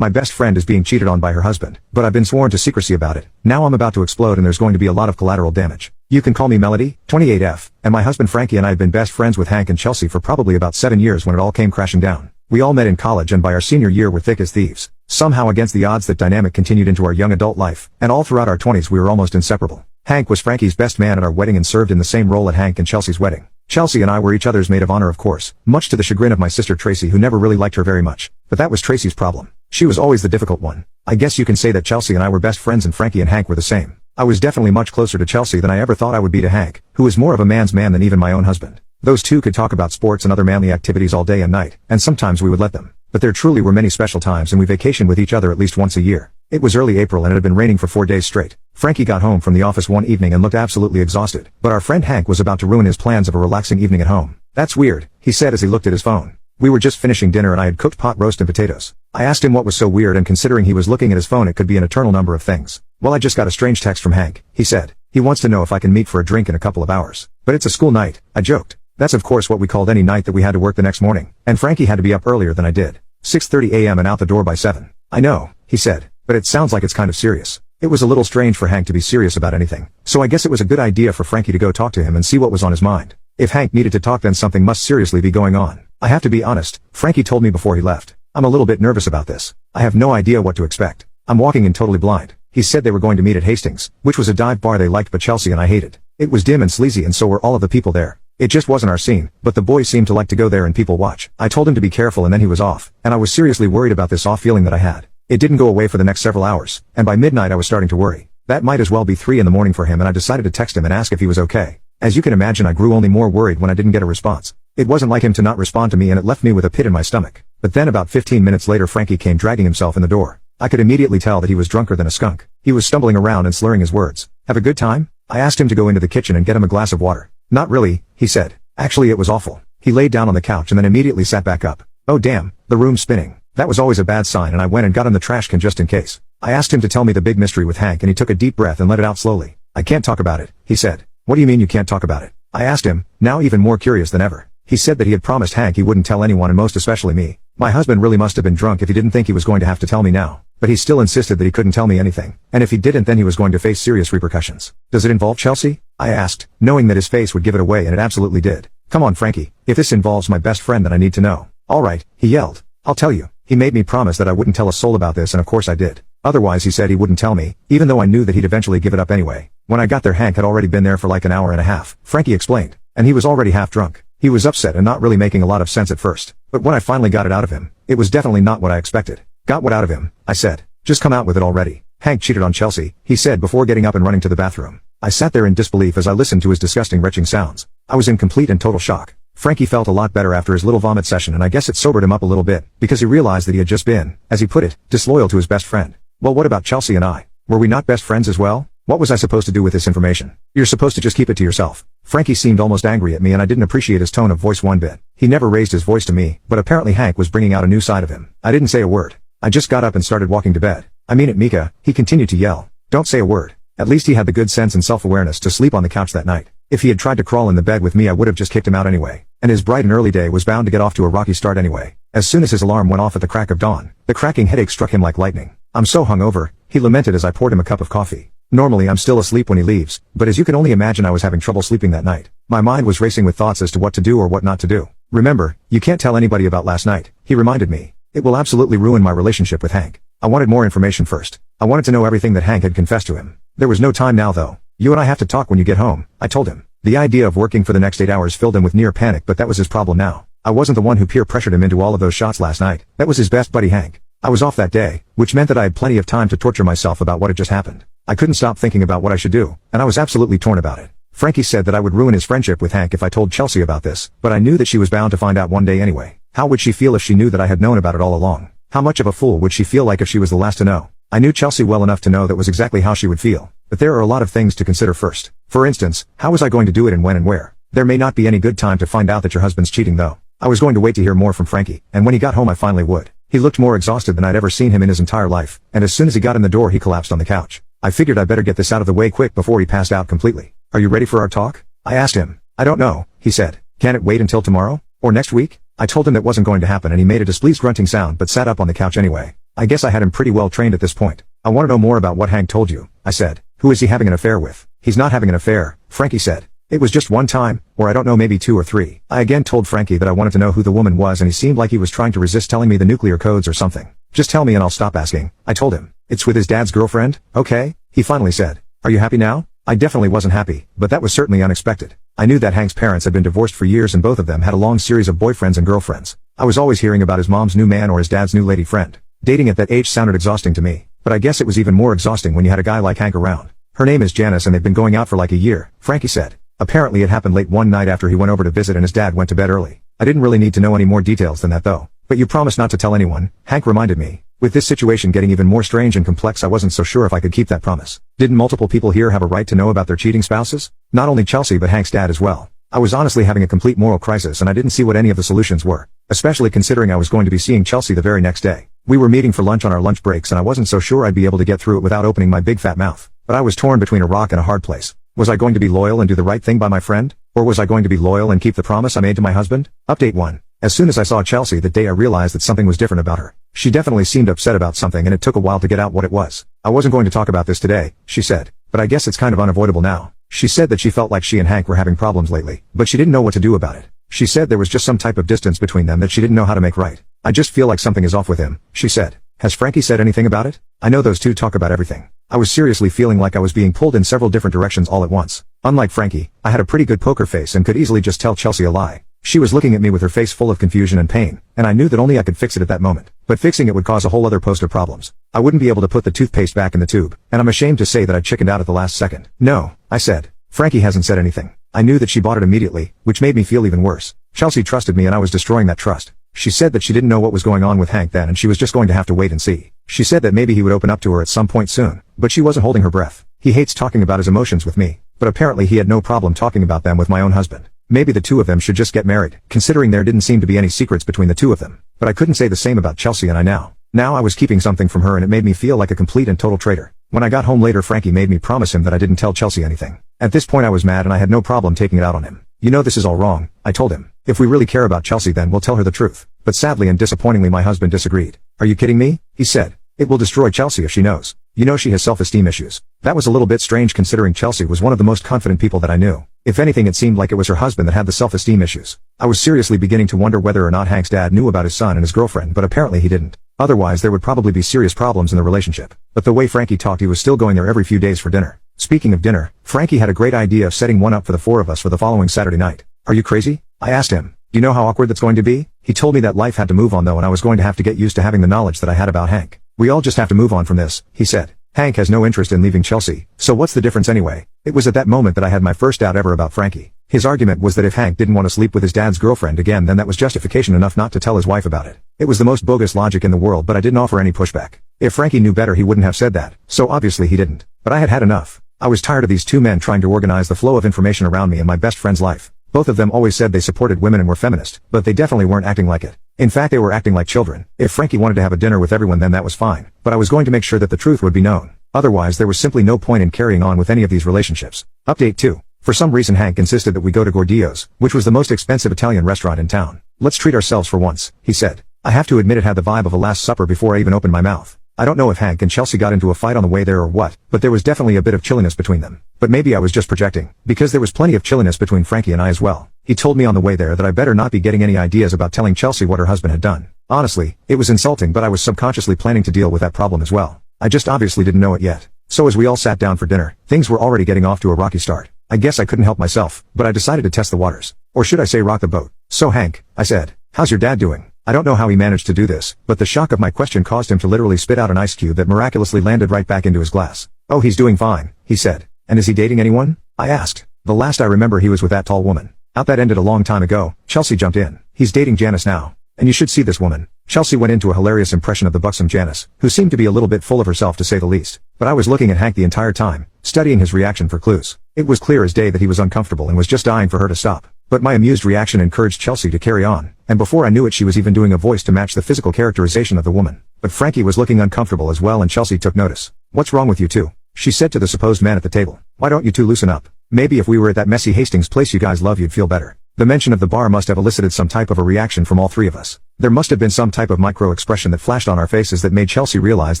My best friend is being cheated on by her husband, but I've been sworn to secrecy about it. Now I'm about to explode and there's going to be a lot of collateral damage. You can call me Melody, 28F, and my husband Frankie and I had been best friends with Hank and Chelsea for probably about 7 years when it all came crashing down. We all met in college and by our senior year were thick as thieves. Somehow against the odds that dynamic continued into our young adult life, and all throughout our 20s we were almost inseparable. Hank was Frankie's best man at our wedding and served in the same role at Hank and Chelsea's wedding. Chelsea and I were each other's maid of honor of course, much to the chagrin of my sister Tracy who never really liked her very much. But that was Tracy's problem. She was always the difficult one. I guess you can say that Chelsea and I were best friends and Frankie and Hank were the same. I was definitely much closer to Chelsea than I ever thought I would be to Hank, who was more of a man's man than even my own husband. Those two could talk about sports and other manly activities all day and night, and sometimes we would let them. But there truly were many special times and we vacationed with each other at least once a year. It was early April and it had been raining for 4 days straight. Frankie got home from the office one evening and looked absolutely exhausted, but our friend Hank was about to ruin his plans of a relaxing evening at home. "That's weird," he said as he looked at his phone. We were just finishing dinner and I had cooked pot roast and potatoes. I asked him what was so weird and considering he was looking at his phone it could be an eternal number of things. "Well, I just got a strange text from Hank," he said. "He wants to know if I can meet for a drink in a couple of hours. But it's a school night," I joked. That's of course what we called any night that we had to work the next morning, and Frankie had to be up earlier than I did. 6:30 a.m. and out the door by 7. "I know," he said, "but it sounds like it's kind of serious." It was a little strange for Hank to be serious about anything, so I guess it was a good idea for Frankie to go talk to him and see what was on his mind. If Hank needed to talk then something must seriously be going on. I have to be honest, Frankie told me before he left. I'm a little bit nervous about this. I have no idea what to expect. I'm walking in totally blind. He said they were going to meet at Hastings, which was a dive bar they liked but Chelsea and I hated. It was dim and sleazy and so were all of the people there. It just wasn't our scene, but the boys seemed to like to go there and people watch. I told him to be careful and then he was off, and I was seriously worried about this off feeling that I had. It didn't go away for the next several hours, and by midnight I was starting to worry. That might as well be 3 in the morning for him and I decided to text him and ask if he was okay. As you can imagine I grew only more worried when I didn't get a response. It wasn't like him to not respond to me and it left me with a pit in my stomach. But then about 15 minutes later Frankie came dragging himself in the door. I could immediately tell that he was drunker than a skunk. He was stumbling around and slurring his words. "Have a good time?" I asked him to go into the kitchen and get him a glass of water. "Not really," he said. "Actually it was awful." He laid down on the couch and then immediately sat back up. "Oh damn, the room's spinning." That was always a bad sign and I went and got him the trash can just in case. I asked him to tell me the big mystery with Hank and he took a deep breath and let it out slowly. "I can't talk about it," he said. "What do you mean you can't talk about it?" I asked him, now even more curious than ever. He said that he had promised Hank he wouldn't tell anyone and most especially me. My husband really must have been drunk if he didn't think he was going to have to tell me now. But he still insisted that he couldn't tell me anything, and if he didn't then he was going to face serious repercussions. "Does it involve Chelsea?" I asked, knowing that his face would give it away and it absolutely did. "Come on Frankie, if this involves my best friend then I need to know." "All right," he yelled. "I'll tell you." He made me promise that I wouldn't tell a soul about this and of course I did. Otherwise he said he wouldn't tell me, even though I knew that he'd eventually give it up anyway. When I got there Hank had already been there for like an hour and a half, Frankie explained, and he was already half drunk. He was upset and not really making a lot of sense at first, but when I finally got it out of him, it was definitely not what I expected. "Got what out of him?" I said. "Just come out with it already." "Hank cheated on Chelsea," he said before getting up and running to the bathroom. I sat there in disbelief as I listened to his disgusting retching sounds. I was in complete and total shock. Frankie felt a lot better after his little vomit session and I guess it sobered him up a little bit, because he realized that he had just been, as he put it, disloyal to his best friend. Well, what about Chelsea and I? Were we not best friends as well? What was I supposed to do with this information? "You're supposed to just keep it to yourself." Frankie seemed almost angry at me and I didn't appreciate his tone of voice one bit. He never raised his voice to me, but apparently Hank was bringing out a new side of him. I didn't say a word. I just got up and started walking to bed. "I mean it, Mika," he continued to yell. "Don't say a word." At least he had the good sense and self-awareness to sleep on the couch that night. If he had tried to crawl in the bed with me I would have just kicked him out anyway. And his bright and early day was bound to get off to a rocky start anyway. As soon as his alarm went off at the crack of dawn, the cracking headache struck him like lightning. "I'm so hungover," he lamented as I poured him a cup of coffee. Normally I'm still asleep when he leaves, but as you can only imagine I was having trouble sleeping that night. My mind was racing with thoughts as to what to do or what not to do. "Remember, you can't tell anybody about last night," he reminded me. "It will absolutely ruin my relationship with Hank." I wanted more information first. I wanted to know everything that Hank had confessed to him. There was no time now though. "You and I have to talk when you get home," I told him. The idea of working for the next 8 hours filled him with near panic, but that was his problem now. I wasn't the one who peer pressured him into all of those shots last night. That was his best buddy Hank. I was off that day, which meant that I had plenty of time to torture myself about what had just happened. I couldn't stop thinking about what I should do, and I was absolutely torn about it. Frankie said that I would ruin his friendship with Hank if I told Chelsea about this, but I knew that she was bound to find out one day anyway. How would she feel if she knew that I had known about it all along? How much of a fool would she feel like if she was the last to know? I knew Chelsea well enough to know that was exactly how she would feel, but there are a lot of things to consider first. For instance, how was I going to do it and when and where? There may not be any good time to find out that your husband's cheating though. I was going to wait to hear more from Frankie, and when he got home I finally would. He looked more exhausted than I'd ever seen him in his entire life, and as soon as he got in the door he collapsed on the couch. I figured I better get this out of the way quick before he passed out completely. "Are you ready for our talk?" I asked him. "I don't know," he said. "Can it wait until tomorrow? Or next week?" I told him that wasn't going to happen and he made a displeased grunting sound but sat up on the couch anyway. I guess I had him pretty well trained at this point. I want to know more about what Hank told you, I said. Who is he having an affair with? He's not having an affair, Frankie said. It was just one time, or I don't know, maybe 2 or 3. I again told Frankie that I wanted to know who the woman was, and he seemed like he was trying to resist telling me the nuclear codes or something. Just tell me and I'll stop asking, I told him. It's with his dad's girlfriend? Okay, he finally said. Are you happy now? I definitely wasn't happy, but that was certainly unexpected. I knew that Hank's parents had been divorced for years and both of them had a long series of boyfriends and girlfriends. I was always hearing about his mom's new man or his dad's new lady friend. Dating at that age sounded exhausting to me, but I guess it was even more exhausting when you had a guy like Hank around. Her name is Janice and they've been going out for like a year, Frankie said. Apparently it happened late one night after he went over to visit and his dad went to bed early. I didn't really need to know any more details than that though. But you promised not to tell anyone, Hank reminded me. With this situation getting even more strange and complex, I wasn't so sure if I could keep that promise. Didn't multiple people here have a right to know about their cheating spouses? Not only Chelsea but Hank's dad as well. I was honestly having a complete moral crisis and I didn't see what any of the solutions were. Especially considering I was going to be seeing Chelsea the very next day. We were meeting for lunch on our lunch breaks and I wasn't so sure I'd be able to get through it without opening my big fat mouth. But I was torn between a rock and a hard place. Was I going to be loyal and do the right thing by my friend? Or was I going to be loyal and keep the promise I made to my husband? Update 1. As soon as I saw Chelsea that day I realized that something was different about her. She definitely seemed upset about something and it took a while to get out what it was. I wasn't going to talk about this today, she said. But I guess it's kind of unavoidable now. She said that she felt like she and Hank were having problems lately, but she didn't know what to do about it. She said there was just some type of distance between them that she didn't know how to make right. I just feel like something is off with him, she said. Has Frankie said anything about it? I know those two talk about everything. I was seriously feeling like I was being pulled in several different directions all at once. Unlike Frankie, I had a pretty good poker face and could easily just tell Chelsea a lie. She was looking at me with her face full of confusion and pain, and I knew that only I could fix it at that moment. But fixing it would cause a whole other host of problems. I wouldn't be able to put the toothpaste back in the tube, and I'm ashamed to say that I chickened out at the last second. No, I said. Frankie hasn't said anything. I knew that she bought it immediately, which made me feel even worse. Chelsea trusted me and I was destroying that trust. She said that she didn't know what was going on with Hank then and she was just going to have to wait and see. She said that maybe he would open up to her at some point soon, but she wasn't holding her breath. He hates talking about his emotions with me, but apparently he had no problem talking about them with my own husband. Maybe the two of them should just get married, considering there didn't seem to be any secrets between the two of them. But I couldn't say the same about Chelsea and I now. Now I was keeping something from her and it made me feel like a complete and total traitor. When I got home later Frankie made me promise him that I didn't tell Chelsea anything. At this point I was mad and I had no problem taking it out on him. You know this is all wrong, I told him. If we really care about Chelsea then we'll tell her the truth. But sadly and disappointingly my husband disagreed. Are you kidding me? He said. It will destroy Chelsea if she knows. You know she has self-esteem issues. That was a little bit strange considering Chelsea was one of the most confident people that I knew. If anything it seemed like it was her husband that had the self-esteem issues. I was seriously beginning to wonder whether or not Hank's dad knew about his son and his girlfriend but apparently he didn't. Otherwise there would probably be serious problems in the relationship. But the way Frankie talked he was still going there every few days for dinner. Speaking of dinner, Frankie had a great idea of setting one up for the 4 of us for the following Saturday night. Are you crazy? I asked him. Do you know how awkward that's going to be? He told me that life had to move on though and I was going to have to get used to having the knowledge that I had about Hank. We all just have to move on from this, he said. Hank has no interest in leaving Chelsea, so what's the difference anyway? It was at that moment that I had my first doubt ever about Frankie. His argument was that if Hank didn't want to sleep with his dad's girlfriend again then that was justification enough not to tell his wife about it. It was the most bogus logic in the world but I didn't offer any pushback. If Frankie knew better he wouldn't have said that, so obviously he didn't. But I had had enough. I was tired of these two men trying to organize the flow of information around me and my best friend's life. Both of them always said they supported women and were feminist, but they definitely weren't acting like it. In fact they were acting like children. If Frankie wanted to have a dinner with everyone then that was fine, but I was going to make sure that the truth would be known. Otherwise there was simply no point in carrying on with any of these relationships. Update 2. For some reason Hank insisted that we go to Gordillo's, which was the most expensive Italian restaurant in town. Let's treat ourselves for once, he said. I have to admit it had the vibe of a Last Supper before I even opened my mouth. I don't know if Hank and Chelsea got into a fight on the way there or what, but there was definitely a bit of chilliness between them. But maybe I was just projecting, because there was plenty of chilliness between Frankie and I as well. He told me on the way there that I better not be getting any ideas about telling Chelsea what her husband had done. Honestly, it was insulting but I was subconsciously planning to deal with that problem as well. I just obviously didn't know it yet. So as we all sat down for dinner, things were already getting off to a rocky start. I guess I couldn't help myself, but I decided to test the waters. Or should I say rock the boat. So Hank, I said, how's your dad doing? I don't know how he managed to do this, but the shock of my question caused him to literally spit out an ice cube that miraculously landed right back into his glass. Oh, he's doing fine, he said. And is he dating anyone? I asked. The last I remember he was with that tall woman. Out that ended a long time ago. Chelsea jumped in. He's dating Janice now. And you should see this woman. Chelsea went into a hilarious impression of the buxom Janice, who seemed to be a little bit full of herself to say the least. But I was looking at Hank the entire time, studying his reaction for clues. It was clear as day that he was uncomfortable and was just dying for her to stop. But my amused reaction encouraged Chelsea to carry on, and before I knew it she was even doing a voice to match the physical characterization of the woman. But Frankie was looking uncomfortable as well and Chelsea took notice. What's wrong with you two? She said to the supposed man at the table. Why don't you two loosen up? Maybe if we were at that messy Hastings place you guys love you'd feel better. The mention of the bar must have elicited some type of a reaction from all three of us. There must have been some type of micro-expression that flashed on our faces that made Chelsea realize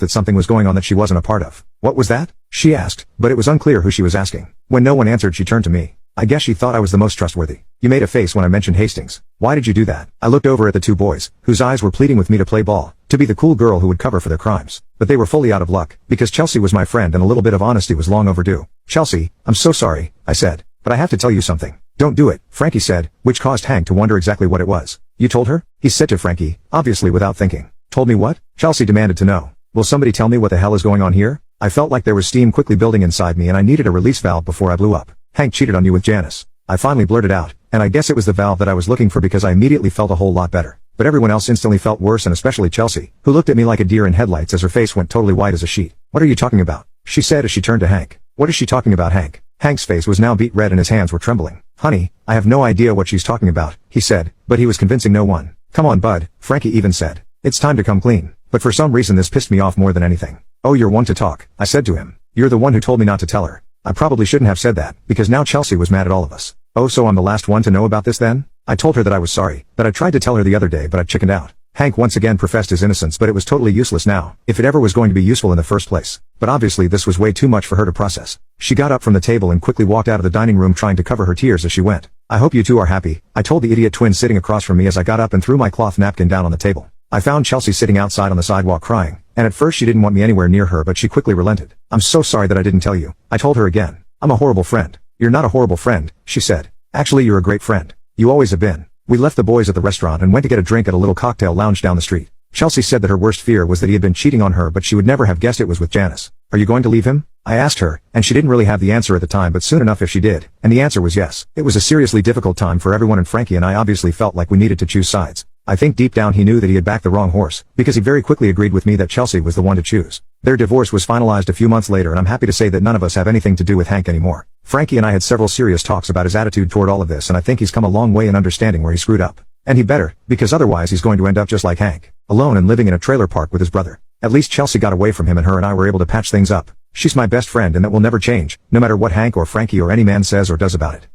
that something was going on that she wasn't a part of. "What was that?" she asked, but it was unclear who she was asking. When no one answered, she turned to me. "I guess she thought I was the most trustworthy. You made a face when I mentioned Hastings. Why did you do that?" I looked over at the two boys, whose eyes were pleading with me to play ball, to be the cool girl who would cover for their crimes. But they were fully out of luck, because Chelsea was my friend and a little bit of honesty was long overdue. "Chelsea, I'm so sorry," I said, "but I have to tell you something." "Don't do it," Frankie said, which caused Hank to wonder exactly what it was. "You told her?" he said to Frankie, obviously without thinking. "Told me what?" Chelsea demanded to know. "Will somebody tell me what the hell is going on here?" I felt like there was steam quickly building inside me and I needed a release valve before I blew up. "Hank cheated on you with Janice." I finally blurted out, and I guess it was the valve that I was looking for because I immediately felt a whole lot better. But everyone else instantly felt worse, and especially Chelsea, who looked at me like a deer in headlights as her face went totally white as a sheet. "What are you talking about?" she said as she turned to Hank. "What is she talking about, Hank?" Hank's face was now beet red and his hands were trembling. "Honey, I have no idea what she's talking about," he said, but he was convincing no one. "Come on, bud," Frankie even said. "It's time to come clean." But for some reason this pissed me off more than anything. "Oh, you're one to talk," I said to him. "You're the one who told me not to tell her." I probably shouldn't have said that, because now Chelsea was mad at all of us. "Oh, so I'm the last one to know about this then?" I told her that I was sorry, that I tried to tell her the other day but I chickened out. Hank once again professed his innocence, but it was totally useless now, if it ever was going to be useful in the first place. But obviously this was way too much for her to process. She got up from the table and quickly walked out of the dining room trying to cover her tears as she went. "I hope you two are happy," I told the idiot twin sitting across from me as I got up and threw my cloth napkin down on the table. I found Chelsea sitting outside on the sidewalk crying, and at first she didn't want me anywhere near her, but she quickly relented. "I'm so sorry that I didn't tell you," I told her again. "I'm a horrible friend." "You're not a horrible friend," she said. "Actually, you're a great friend. You always have been." We left the boys at the restaurant and went to get a drink at a little cocktail lounge down the street. Chelsea said that her worst fear was that he had been cheating on her, but she would never have guessed it was with Janice. "Are you going to leave him?" I asked her, and she didn't really have the answer at the time, but soon enough if she did, and the answer was yes. It was a seriously difficult time for everyone, and Frankie and I obviously felt like we needed to choose sides. I think deep down he knew that he had backed the wrong horse, because he very quickly agreed with me that Chelsea was the one to choose. Their divorce was finalized a few months later, and I'm happy to say that none of us have anything to do with Hank anymore. Frankie and I had several serious talks about his attitude toward all of this, and I think he's come a long way in understanding where he screwed up. And he better, because otherwise he's going to end up just like Hank, alone and living in a trailer park with his brother. At least Chelsea got away from him, and her and I were able to patch things up. She's my best friend, and that will never change, no matter what Hank or Frankie or any man says or does about it.